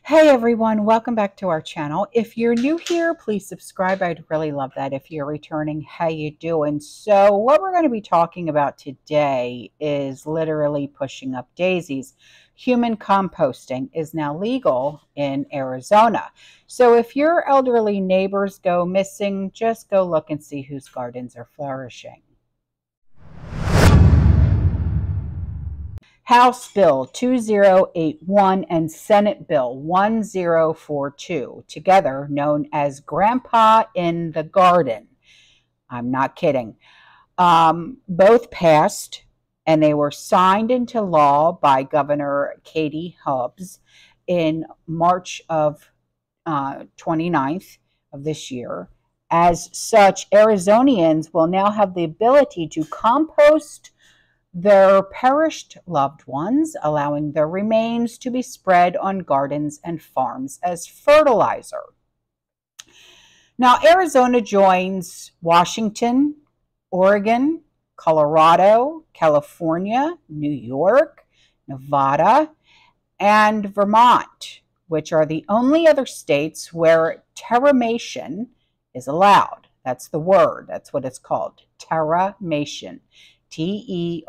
Hey everyone, welcome back to our channel. If you're new here, please subscribe. I'd really love that. If you're returning, how you doing? So what we're going to be talking about today is literally pushing up daisies. Human composting is now legal in Arizona. So if your elderly neighbors go missing, just go look and see whose gardens are flourishing. House Bill 2081 and Senate Bill 1042, together known as Grandpa in the Garden. I'm not kidding. Both passed, and they were signed into law by Governor Katie Hobbs in March of 29th of this year. As such, Arizonians will now have the ability to compost their perished loved ones, allowing their remains to be spread on gardens and farms as fertilizer. Now, Arizona joins Washington, Oregon, Colorado, California, New York, Nevada, and Vermont, which are the only other states where terramation is allowed. That's the word. That's what it's called, terramation. Terramation.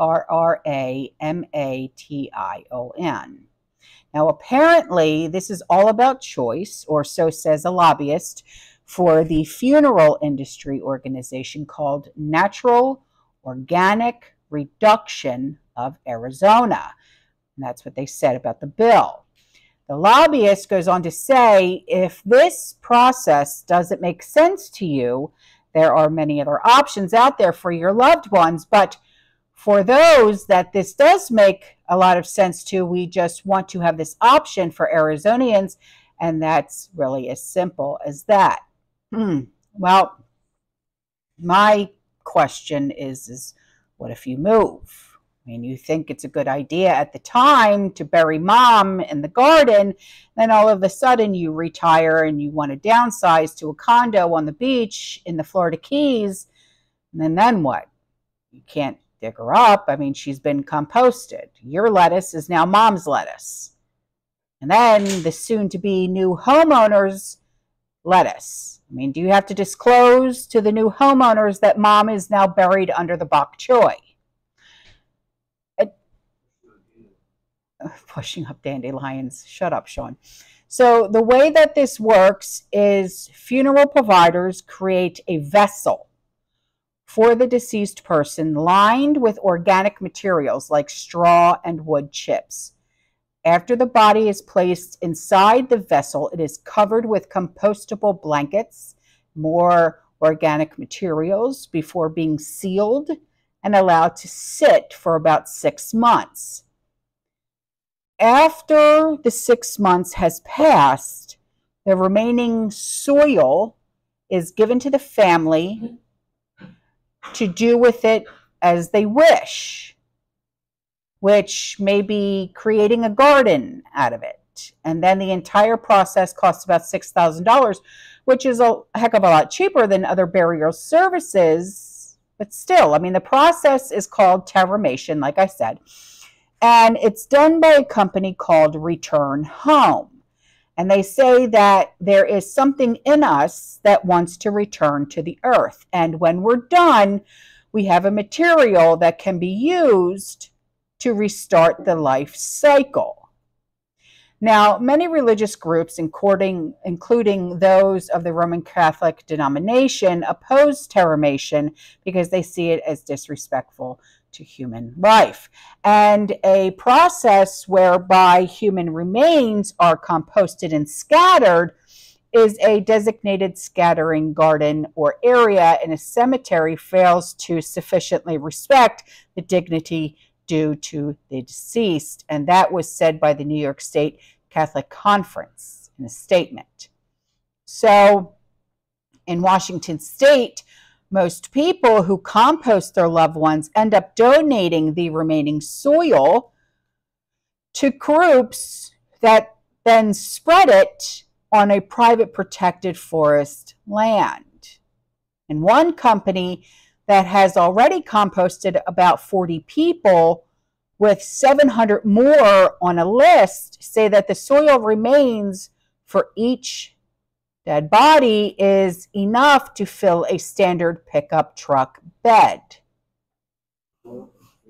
Now, apparently, this is all about choice, or so says a lobbyist for the funeral industry organization called Natural Organic Reduction of Arizona. And that's what they said about the bill. The lobbyist goes on to say, if this process doesn't make sense to you, there are many other options out there for your loved ones, but for those that this does make a lot of sense to, we just want to have this option for Arizonians, and that's really as simple as that. Well, my question is what if you move? I mean, you think it's a good idea at the time to bury mom in the garden, then all of a sudden you retire and you want to downsize to a condo on the beach in the Florida Keys, and then what? You can't dig her up. I mean, she's been composted. Your lettuce is now mom's lettuce. And then the soon-to-be new homeowner's lettuce. I mean, do you have to disclose to the new homeowners that mom is now buried under the bok choy? Pushing up dandelions. Shut up, Sean. So the way that this works is funeral providers create a vessel for the deceased person lined with organic materials like straw and wood chips. After the body is placed inside the vessel, it is covered with compostable blankets, more organic materials before being sealed and allowed to sit for about 6 months. After the 6 months has passed, the remaining soil is given to the family to do with it as they wish, which may be creating a garden out of it. And then the entire process costs about $6,000, which is a heck of a lot cheaper than other burial services. But still, I mean, the process is called terramation, like I said, and it's done by a company called Return Home. And they say that there is something in us that wants to return to the earth. And when we're done, we have a material that can be used to restart the life cycle. Now, many religious groups, including those of the Roman Catholic denomination, oppose terramation because they see it as disrespectful to human life. And a process whereby human remains are composted and scattered is a designated scattering garden or area in a cemetery fails to sufficiently respect the dignity due to the deceased. And that was said by the New York State Catholic Conference in a statement. So in Washington State, most people who compost their loved ones end up donating the remaining soil to groups that then spread it on a private protected forest land. And one company that has already composted about 40 people with 700 more on a list, say that the soil remains for each dead body is enough to fill a standard pickup truck bed.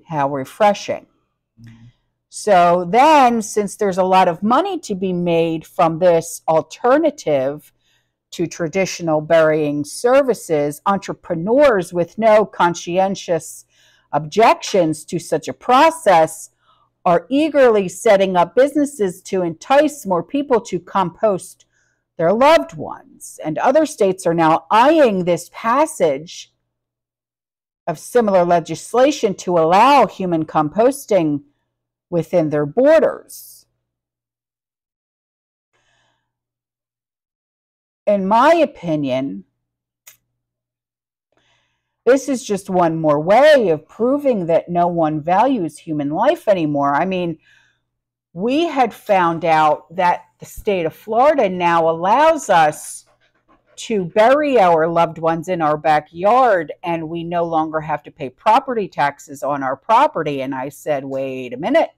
How refreshing. So then, since there's a lot of money to be made from this alternative to traditional burying services, entrepreneurs with no conscientious objections to such a process are eagerly setting up businesses to entice more people to compost their loved ones. And other states are now eyeing this passage of similar legislation to allow human composting within their borders. In my opinion, this is just one more way of proving that no one values human life anymore. I mean, we had found out that the state of Florida now allows us to bury our loved ones in our backyard, and we no longer have to pay property taxes on our property. And I said, wait a minute,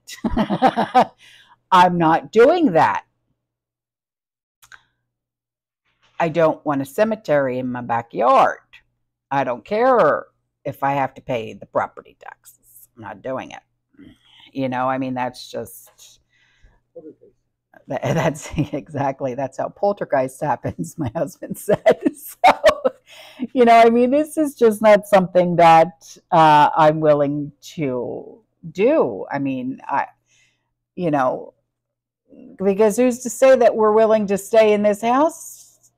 I'm not doing that. I don't want a cemetery in my backyard. I don't care if I have to pay the property taxes. I'm not doing it. You know, I mean, that's just... That's exactly, that's how poltergeist happens, my husband said. So, you know, I mean, this is just not something that I'm willing to do. I mean, you know, because who's to say that we're willing to stay in this house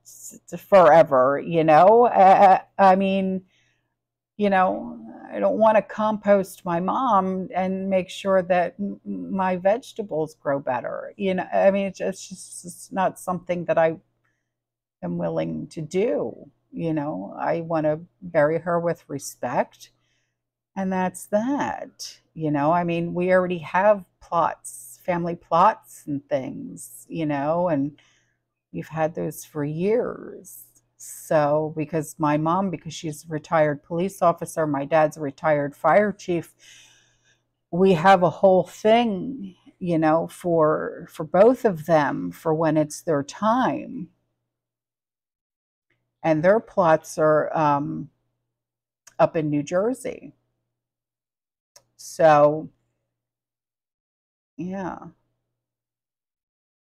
forever, you know? I mean, you know, I don't want to compost my mom and make sure that my vegetables grow better. You know, I mean, it's just not something that I am willing to do. You know, I want to bury her with respect, and that's that. You know, I mean, we already have plots, family plots and things, you know, and we've had those for years. So, because my mom, because she's a retired police officer, my dad's a retired fire chief, we have a whole thing, you know, for both of them for when it's their time. And their plots are up in New Jersey. So, yeah,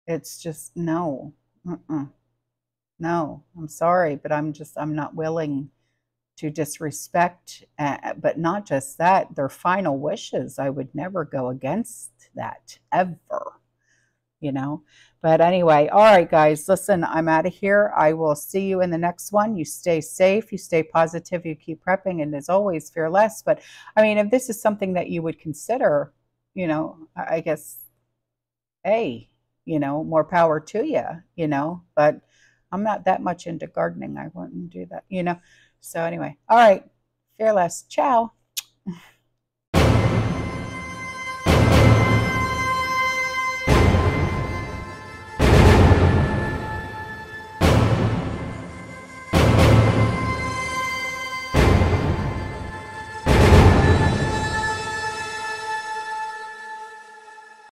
it's just no. No, I'm sorry, but I'm not willing to disrespect, but not just that, their final wishes. I would never go against that, ever, you know. But anyway, all right, guys, listen, I'm out of here. I will see you in the next one. You stay safe, you stay positive, you keep prepping, and as always, fear less. But, I mean, if this is something that you would consider, you know, I guess, hey, you know, more power to you, you know, but I'm not that much into gardening. I wouldn't do that, you know. So anyway, all right, fearless. Ciao.